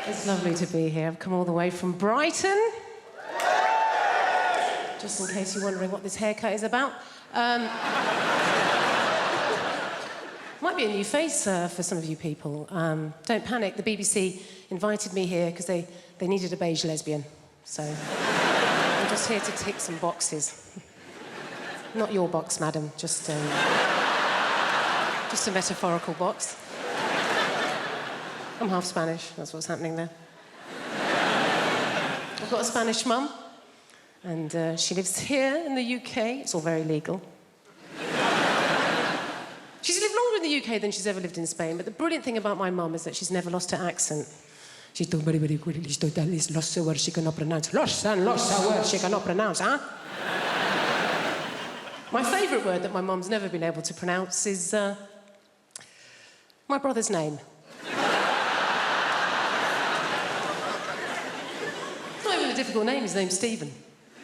It's lovely to be here. I've come all the way from Brighton. Just in case you're wondering what this haircut is about. Might be a new face for some of you people. Don't panic, the BBC invited me here because they needed a beige lesbian. So I'm just here to tick some boxes. Not your box, madam, just a metaphorical box. I'm half Spanish, that's what's happening there. I've got a Spanish mum, and she lives here in the UK. It's all very legal. She's lived longer in the UK than she's ever lived in Spain, but the brilliant thing about my mum is that she's never lost her accent. She talks very, very quickly. She talks lots of words she cannot pronounce. Lots of words she cannot pronounce, huh? My favourite word that my mum's never been able to pronounce is my brother's name. Difficult name, his name's Stephen.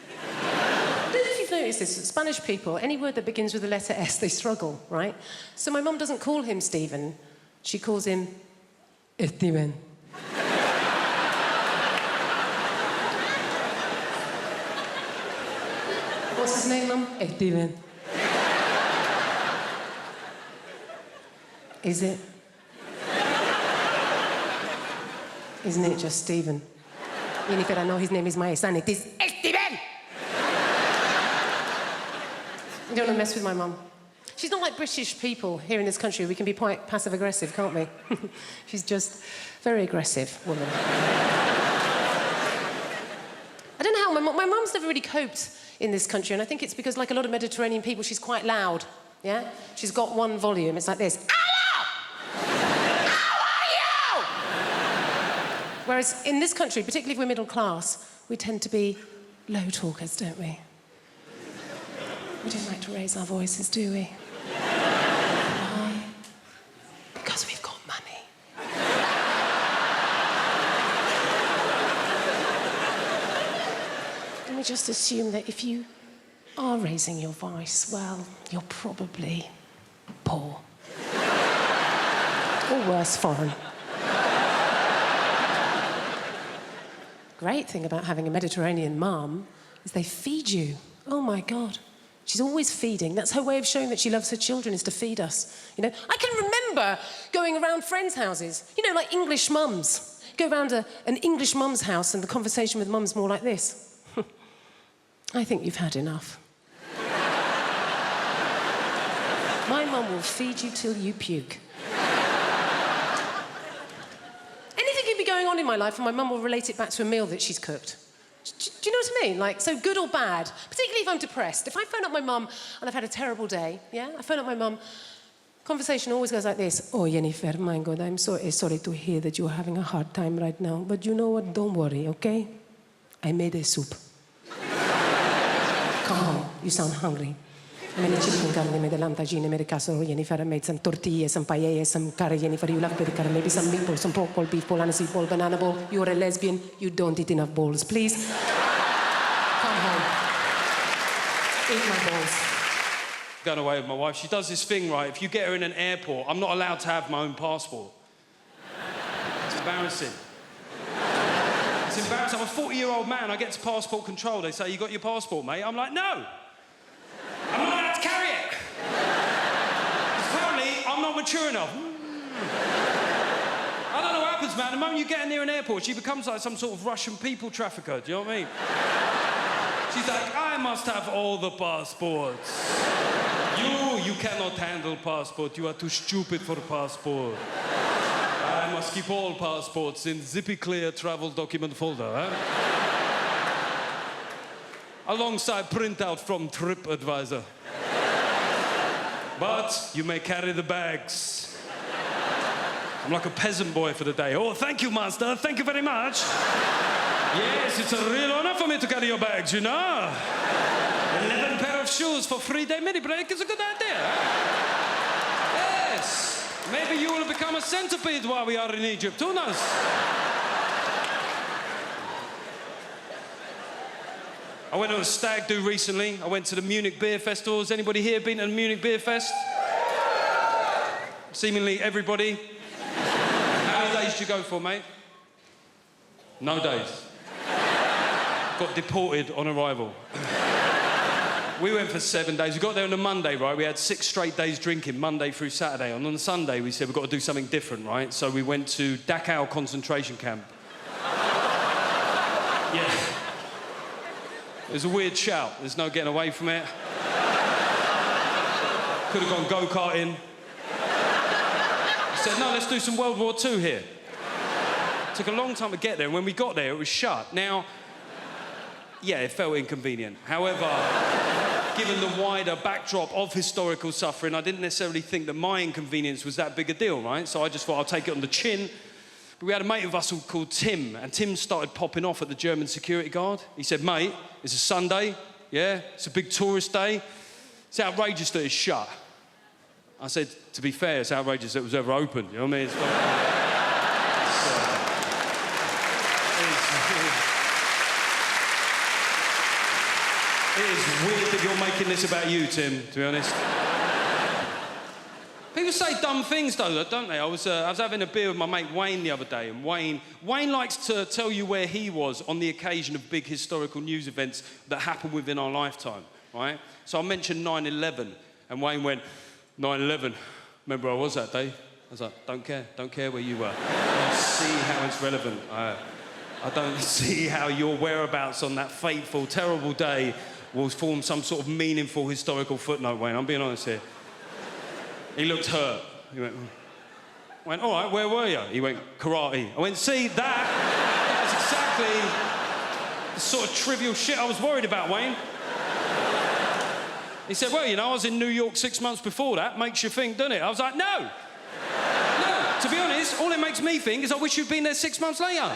I don't know if you've noticed this, Spanish people, any word that begins with the letter S, they struggle, right? So my mum doesn't call him Stephen, she calls him Steven. What's his name, Mum? Steven. Is it? Isn't it just Stephen? Jennifer, I know his name is my son. It is Steven! You don't want to mess with my mum. She's not like British people here in this country. We can be quite passive-aggressive, can't we? She's just very aggressive woman. I don't know how my mum's never really coped in this country, and I think it's because, like a lot of Mediterranean people, she's quite loud, yeah? She's got one volume. It's like this. Whereas in this country, particularly if we're middle class, we tend to be low talkers, don't we? We don't like to raise our voices, do we? Why? Because we've got money. And we just assume that if you are raising your voice, well, you're probably poor. Or worse, foreign. Great thing about having a Mediterranean mum is they feed you. Oh, my God. She's always feeding. That's her way of showing that she loves her children, is to feed us. You know, I can remember going around friends' houses, you know, like English mums. Go round an English mum's house and the conversation with mum's more like this. I think you've had enough. My mum will feed you till you puke. Going on in my life, and my mum will relate it back to a meal that she's cooked. Do you know what I mean? Like, so good or bad, particularly if I'm depressed. If I phone up my mum and I've had a terrible day, yeah? I phone up my mum, conversation always goes like this. Oh, Jennifer, my God, I'm so sorry to hear that you're having a hard time right now, but you know what? Don't worry, okay? I made a soup. Come home, you sound hungry. I made a chicken carne, made a lamb tagine, made a casserole, Jennifer. I made some tortillas, some paella, some curry, Jennifer. You love curry, maybe some meatballs, some pork ball, beef ball, aniseed ball, banana ball. You're a lesbian. You don't eat enough balls. Please, come home. Eat my balls. Going away with my wife, she does this thing, right? If you get her in an airport, I'm not allowed to have my own passport. It's embarrassing. It's embarrassing. I'm a 40-year-old man. I get to passport control. They say, you got your passport, mate? I'm like, no. I'm not allowed to carry it. Apparently, I'm not mature enough. I don't know what happens, man. The moment you get in near an airport, she becomes like some sort of Russian people trafficker. Do you know what I mean? She's like, I must have all the passports. You cannot handle passport. You are too stupid for passport. I must keep all passports in zippy clear travel document folder, huh? Alongside printout from TripAdvisor. But you may carry the bags. I'm like a peasant boy for the day. Oh, thank you, master. Thank you very much. Yes, it's a real honor for me to carry your bags, you know. 11 pair of shoes for 3-day mini break is a good idea. Yes. Maybe you will become a centipede while we are in Egypt. Who knows? I went to a stag do recently. I went to the Munich Beer Festival. Has anybody here been to the Munich Beer Fest? Seemingly everybody. How many days did you go for, mate? No days. Got deported on arrival. We went for 7 days. We got there on a Monday, right? We had 6 straight days drinking, Monday through Saturday. And on the Sunday, we said, we've got to do something different, right? So we went to Dachau concentration camp. Yeah. It was a weird shout. There's no getting away from it. Could have gone go-karting. I said, no, let's do some World War II here. It took a long time to get there, and when we got there, it was shut. Now, yeah, it felt inconvenient. However, given the wider backdrop of historical suffering, I didn't necessarily think that my inconvenience was that big a deal, right? So I just thought I'll take it on the chin. But we had a mate of us called Tim, and Tim started popping off at the German security guard. He said, mate, it's a Sunday, yeah? It's a big tourist day. It's outrageous that it's shut. I said, to be fair, it's outrageous that it was ever open, you know what I mean? It's It is weird that you're making this about you, Tim, to be honest. People say dumb things, though, don't they? I was having a beer with my mate Wayne the other day, and Wayne likes to tell you where he was on the occasion of big historical news events that happened within our lifetime, right? So I mentioned 9/11, and Wayne went, 9/11, remember where I was that day? I was like, don't care where you were. I don't see how it's relevant. I don't see how your whereabouts on that fateful, terrible day will form some sort of meaningful historical footnote, Wayne. I'm being honest here. He looked hurt. He went, I went, all right, where were you? He went, karate. I went, see, that's exactly the sort of trivial shit I was worried about, Wayne. He said, well, you know, I was in New York 6 months before that. Makes you think, doesn't it? I was like, no. No. To be honest, all it makes me think is I wish you'd been there 6 months later.